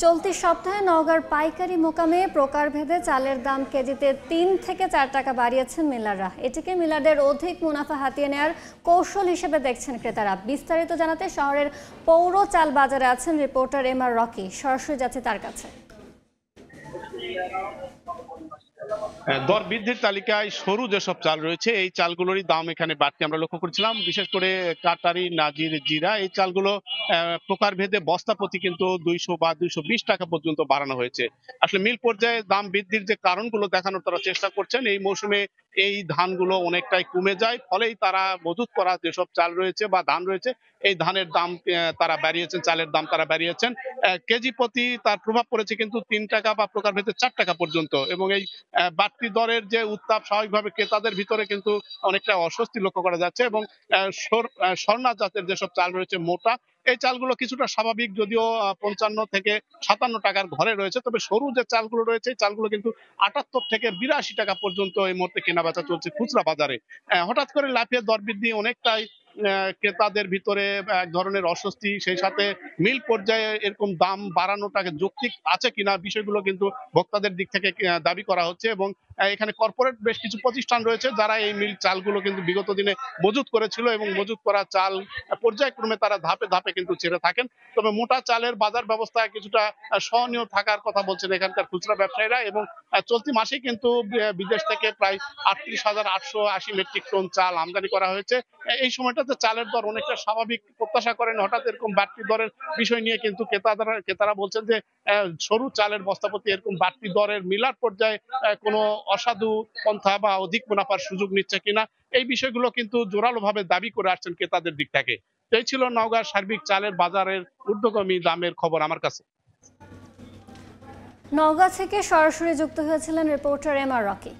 চলতি সপ্তাহে নওগাঁর পাইকারি মোকামে প্রকারভেদে চালের দাম কেজিতে ৩ থেকে ৪ টাকা বাড়িয়েছেন মিলাররা। এটিকে মিলারদের অধিক মুনাফা হাতিয়ে নেওয়ার কৌশল হিসেবে দেখছেন ক্রেতারা। বিস্তারিত জানাতে শহরের পৌর চাল বাজারে আছেন রিপোর্টার এম আর রকি। সরাসরি যাচ্ছে তার কাছে। দর বৃদ্ধির তালিকায় সরু যেসব চাল রয়েছে এই চালগুলোরই দাম এখানে বাড়তি আমরা লক্ষ্য করছিলাম। বিশেষ করে কাটারি, নাজির, জিরা এই চালগুলো প্রকারভেদে বস্তা প্রতি কিন্তু 200 বা 220 টাকা পর্যন্ত বাড়ানো হয়েছে। আসলে মিল পর্যায়ে দাম বৃদ্ধির যে কারণগুলো দেখানোর তারা চেষ্টা করছেন। এই মৌসুমে এই ধানগুলো অনেকটাই কমে যায়, ফলেই তারা মজুত করা যেসব চাল রয়েছে বা ধান রয়েছে এই ধানের দাম তারা বাড়িয়েছেন, চালের দাম তারা বাড়িয়েছেন। কেজি প্রতি তার প্রভাব পড়েছে কিন্তু 3 টাকা বা প্রকারভেদে 4 টাকা পর্যন্ত। এবং এই বাড়তি দরের যে উত্তাপ স্বাভাবিকভাবে ক্রেতাদের ভিতরে কিন্তু অনেকটা অস্বস্তি লক্ষ্য করা যাচ্ছে। এবং স্বর্ণা জাতের যেসব চাল রয়েছে মোটা, এই চালগুলো কিছুটা স্বাভাবিক, যদিও 55 থেকে 57 টাকার ঘরে রয়েছে, তবে সরু যে চালগুলো রয়েছে এই চালগুলো কিন্তু 78 থেকে 82 টাকা পর্যন্ত এই মুহূর্তে কেনাবেচা চলছে খুচরা বাজারে। হঠাৎ করে লাফিয়ে দর বৃদ্ধি অনেকটাই ক্রেতাদের ভিতরে এক ধরনের অস্বস্তি, সেই সাথে মিল পর্যায়ে এরকম দাম বাড়ানোটাকে যৌক্তিক আছে কিনা বিষয়গুলো কিন্তু ভোক্তাদের দিক থেকে দাবি করা হচ্ছে। এবং এখানে কর্পোরেট বেশ কিছু প্রতিষ্ঠান রয়েছে যারা এই মিল চালগুলো কিন্তু বিগত দিনে মজুত করেছিল এবং মজুত করা চাল পর্যায়ক্রমে তারা ধাপে ধাপে কিন্তু ছেড়ে থাকেন। তবে মোটা চালের বাজার ব্যবস্থা কিছুটা সহনীয় থাকার কথা বলছেন এখানকার খুচরা ব্যবসায়ীরা। এবং চলতি মাসে কিন্তু বিদেশ থেকে প্রায় 38,880 মেট্রিক টন চাল আমদানি করা হয়েছে। এই সময়টাতে চালের দর অনেকটা স্বাভাবিক প্রত্যাশা করেন। হঠাৎ এরকম বাড়তি দরের বিষয় নিয়ে কিন্তু ক্রেতারা বলছেন যে সরু চালের বস্তাপতি এরকম বাড়তি দরের মিলার পর্যায়ে কোনো অসাধু পন্থা বা অধিক মুনাফার সুযোগ নিচ্ছে কিনা, এই বিষয়গুলো কিন্তু জোরালোভাবে দাবি করে আসছেন ক্রেতাদের দিক থেকে। এই ছিল নওগাঁর সার্বিক চালের বাজারের ঊর্ধ্বগামী দামের খবর আমার কাছে। নওগাঁ থেকে সরাসরি যুক্ত হয়েছিলেন রিপোর্টার এম আর রকি।